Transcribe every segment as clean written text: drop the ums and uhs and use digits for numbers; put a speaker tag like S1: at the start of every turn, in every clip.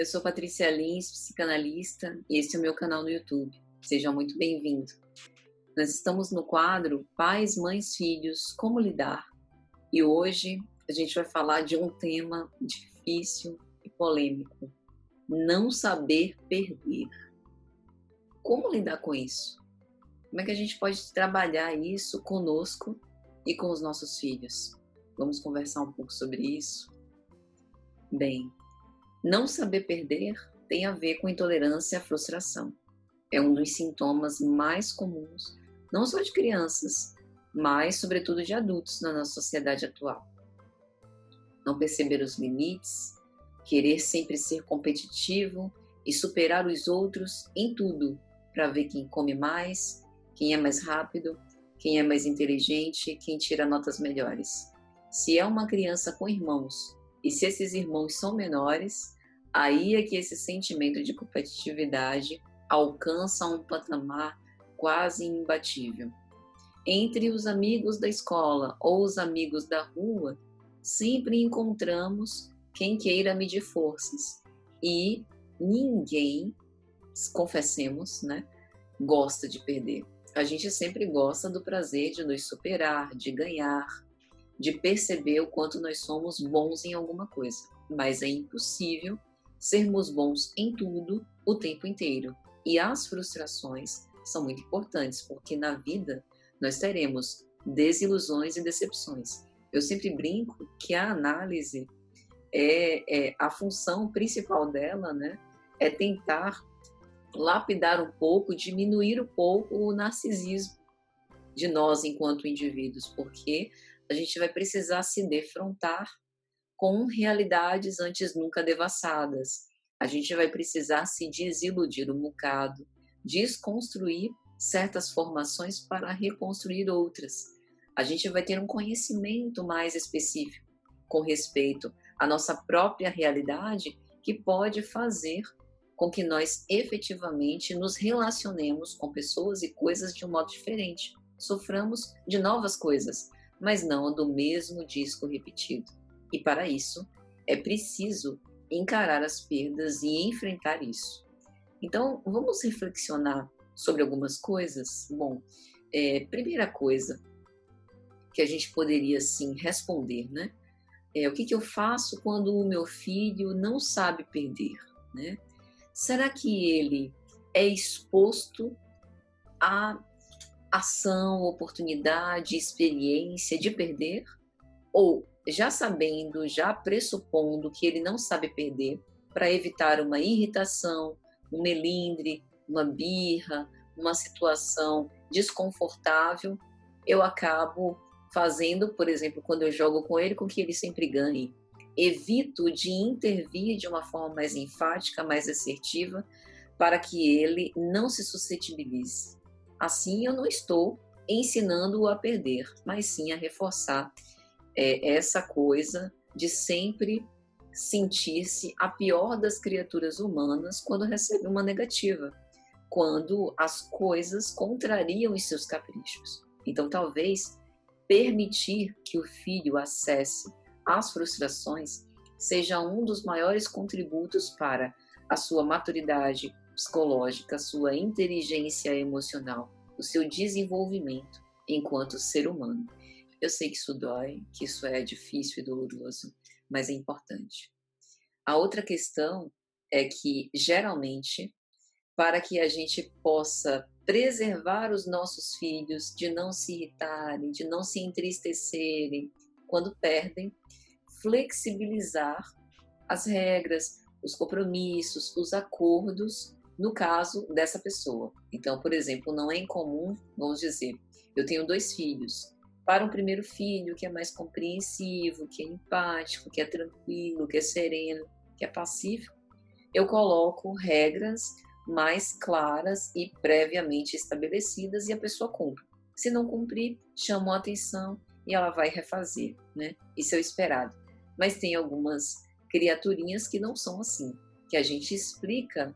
S1: Eu sou Patrícia Lins, psicanalista, e esse é o meu canal no YouTube. Seja muito bem-vindo. Nós estamos no quadro Pais, Mães, Filhos, Como Lidar? E hoje a gente vai falar de um tema difícil e polêmico. Não saber perder. Como lidar com isso? Como é que a gente pode trabalhar isso conosco e com os nossos filhos? Vamos conversar um pouco sobre isso? Bem, não saber perder tem a ver com intolerância à frustração. É um dos sintomas mais comuns, não só de crianças, mas sobretudo de adultos na nossa sociedade atual. Não perceber os limites, querer sempre ser competitivo e superar os outros em tudo, para ver quem come mais, quem é mais rápido, quem é mais inteligente, quem tira notas melhores. Se é uma criança com irmãos, e se esses irmãos são menores, aí é que esse sentimento de competitividade alcança um patamar quase imbatível. Entre os amigos da escola ou os amigos da rua, sempre encontramos quem queira medir forças. E ninguém, confessemos, né, gosta de perder. A gente sempre gosta do prazer de nos superar, de ganhar, de perceber o quanto nós somos bons em alguma coisa. Mas é impossível sermos bons em tudo o tempo inteiro. E as frustrações são muito importantes, porque na vida nós teremos desilusões e decepções. Eu sempre brinco que a análise a função principal dela, né, é tentar lapidar um pouco, diminuir um pouco o narcisismo de nós enquanto indivíduos, porque a gente vai precisar se defrontar com realidades antes nunca devassadas. A gente vai precisar se desiludir um bocado, desconstruir certas formações para reconstruir outras. A gente vai ter um conhecimento mais específico com respeito à nossa própria realidade, que pode fazer com que nós efetivamente nos relacionemos com pessoas e coisas de um modo diferente. Soframos de novas coisas, mas não do mesmo disco repetido. E para isso, é preciso encarar as perdas e enfrentar isso. Então, vamos reflexionar sobre algumas coisas? Bom, primeira coisa que a gente poderia, sim, responder, né? O que eu faço quando o meu filho não sabe perder, né? Será que ele é exposto à ação, oportunidade, experiência de perder? Ou, já sabendo, já pressupondo que ele não sabe perder, para evitar uma irritação, um melindre, uma birra, uma situação desconfortável, eu acabo fazendo, por exemplo, quando eu jogo com ele, com que ele sempre ganhe. Evito de intervir de uma forma mais enfática, mais assertiva, para que ele não se suscetibilize. Assim, eu não estou ensinando-o a perder, mas sim a reforçar essa coisa de sempre sentir-se a pior das criaturas humanas quando recebe uma negativa, quando as coisas contrariam os seus caprichos. Então, talvez permitir que o filho acesse as frustrações seja um dos maiores contributos para a sua maturidade psicológica, a sua inteligência emocional, o seu desenvolvimento enquanto ser humano. Eu sei que isso dói, que isso é difícil e doloroso, mas é importante. A outra questão é que, geralmente, para que a gente possa preservar os nossos filhos de não se irritarem, de não se entristecerem quando perdem, flexibilizar as regras, os compromissos, os acordos, no caso dessa pessoa. Então, por exemplo, não é incomum, vamos dizer, eu tenho 2 filhos. Para um primeiro filho, que é mais compreensivo, que é empático, que é tranquilo, que é sereno, que é pacífico, eu coloco regras mais claras e previamente estabelecidas e a pessoa cumpre. Se não cumprir, chamo a atenção e ela vai refazer, né? Isso é o esperado. Mas tem algumas criaturinhas que não são assim, que a gente explica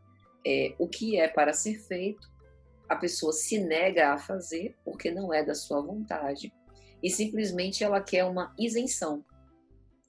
S1: o que é para ser feito, a pessoa se nega a fazer porque não é da sua vontade e simplesmente ela quer uma isenção,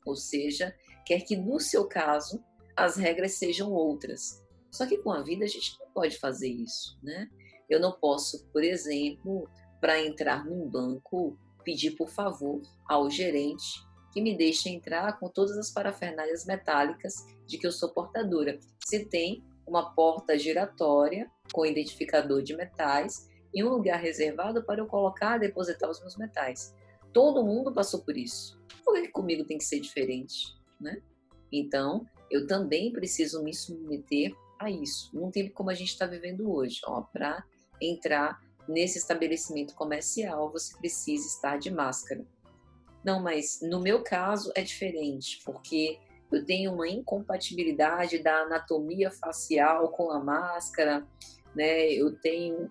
S1: ou seja, quer que no seu caso as regras sejam outras. Só que com a vida a gente não pode fazer isso, né? Eu não posso, por exemplo, para entrar num banco, pedir por favor ao gerente que me deixe entrar com todas as parafernálias metálicas de que eu sou portadora. Se tem uma porta giratória com identificador de metais e um lugar reservado para eu colocar e depositar os meus metais. Todo mundo passou por isso. Por que comigo tem que ser diferente, né? Então, eu também preciso me submeter a isso, num tempo como a gente está vivendo hoje. Para entrar nesse estabelecimento comercial, você precisa estar de máscara. Não, mas no meu caso é diferente, porque eu tenho uma incompatibilidade da anatomia facial com a máscara, né? Eu tenho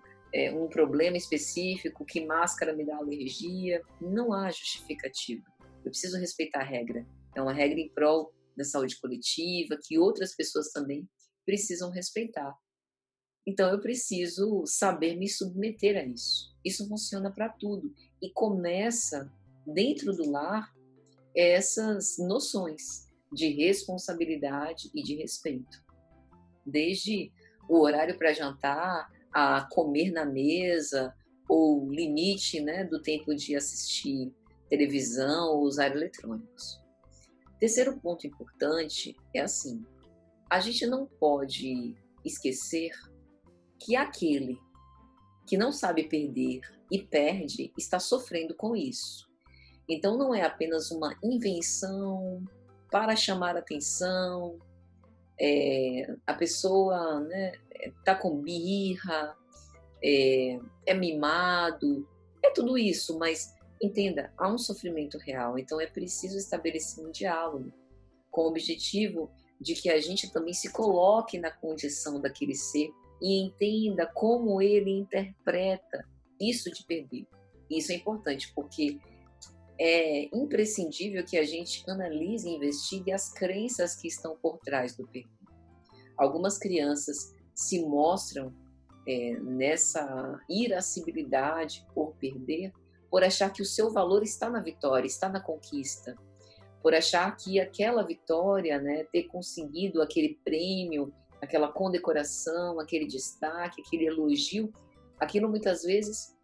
S1: um problema específico que máscara me dá alergia. Não há justificativa. Eu preciso respeitar a regra. É uma regra em prol da saúde coletiva, que outras pessoas também precisam respeitar. Então, eu preciso saber me submeter a isso. Isso funciona para tudo. E começa, dentro do lar, essas noções de responsabilidade e de respeito. Desde o horário para jantar, a comer na mesa, ou limite, né, do tempo de assistir televisão ou usar eletrônicos. Terceiro ponto importante é assim, a gente não pode esquecer que aquele que não sabe perder e perde está sofrendo com isso. Então não é apenas uma invenção para chamar atenção, a pessoa, né, tá com birra, é mimado, é tudo isso, mas entenda, há um sofrimento real, então é preciso estabelecer um diálogo com o objetivo de que a gente também se coloque na condição daquele ser e entenda como ele interpreta isso de perder. Isso é importante, porque é imprescindível que a gente analise e investigue as crenças que estão por trás do perder. Algumas crianças se mostram nessa irascibilidade por perder, por achar que o seu valor está na vitória, está na conquista, por achar que aquela vitória, né, ter conseguido aquele prêmio, aquela condecoração, aquele destaque, aquele elogio, aquilo muitas vezes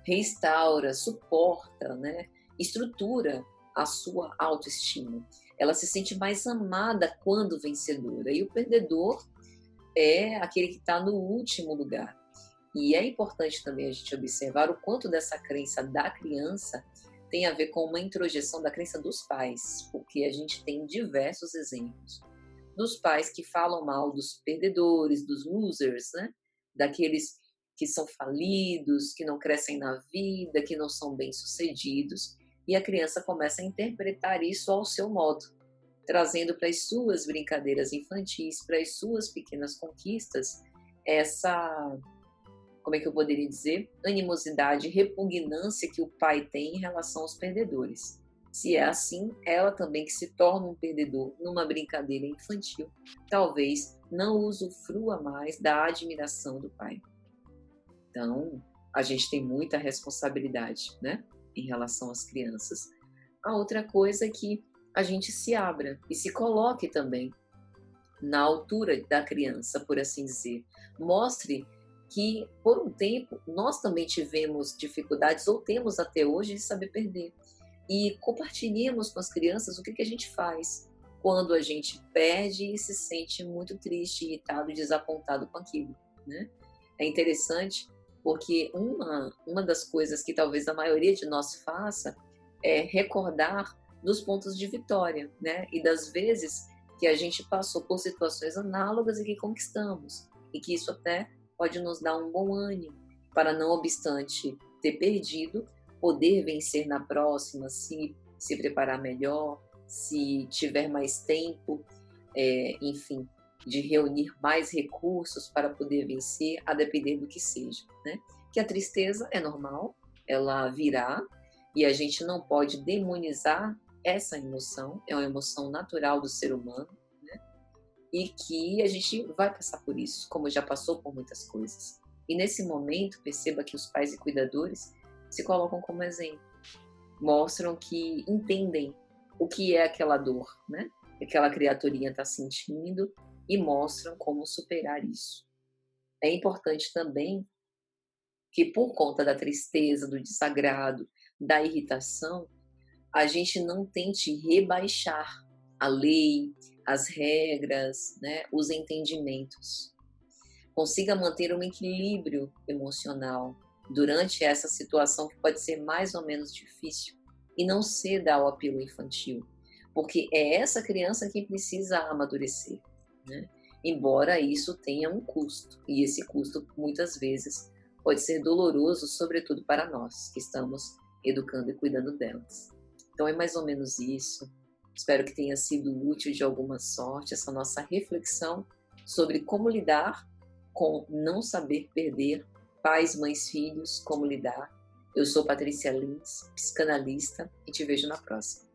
S1: restaura, suporta, né, estrutura a sua autoestima. Ela se sente mais amada quando vencedora. E o perdedor é aquele que está no último lugar. E é importante também a gente observar o quanto dessa crença da criança tem a ver com uma introjeção da crença dos pais, porque a gente tem diversos exemplos dos pais que falam mal dos perdedores, dos losers, né? Daqueles que são falidos, que não crescem na vida, que não são bem-sucedidos, e a criança começa a interpretar isso ao seu modo, trazendo para as suas brincadeiras infantis, para as suas pequenas conquistas, essa, como é que eu poderia dizer, animosidade, repugnância que o pai tem em relação aos perdedores. Se é assim, ela também que se torna um perdedor numa brincadeira infantil, talvez não usufrua mais da admiração do pai. Então, a gente tem muita responsabilidade, né, em relação às crianças. A outra coisa é que a gente se abra e se coloque também na altura da criança, por assim dizer. Mostre que, por um tempo, nós também tivemos dificuldades, ou temos até hoje, de saber perder. E compartilhemos com as crianças o que a gente faz quando a gente perde e se sente muito triste, irritado, desapontado com aquilo, né? É interessante porque uma das coisas que talvez a maioria de nós faça é recordar dos pontos de vitória, né? E das vezes que a gente passou por situações análogas e que conquistamos. E que isso até pode nos dar um bom ânimo para, não obstante ter perdido, poder vencer na próxima, se preparar melhor, se tiver mais tempo, enfim, de reunir mais recursos para poder vencer, a depender do que seja, né? Que a tristeza é normal, ela virá, e a gente não pode demonizar essa emoção, é uma emoção natural do ser humano, né? E que a gente vai passar por isso, como já passou por muitas coisas. E nesse momento, perceba que os pais e cuidadores se colocam como exemplo, mostram que entendem o que é aquela dor, né? que aquela criaturinha está sentindo e mostram como superar isso. É importante também que, por conta da tristeza, do desagrado, da irritação, a gente não tente rebaixar a lei, as regras, né, os entendimentos. Consiga manter um equilíbrio emocional durante essa situação que pode ser mais ou menos difícil e não ceda ao apelo infantil, porque é essa criança que precisa amadurecer, né? Embora isso tenha um custo, e esse custo muitas vezes pode ser doloroso, sobretudo para nós que estamos educando e cuidando delas. Então é mais ou menos isso. Espero que tenha sido útil de alguma sorte essa nossa reflexão sobre como lidar com não saber perder, pais, mães, filhos, como lidar. Eu sou Patrícia Lins, psicanalista, e te vejo na próxima.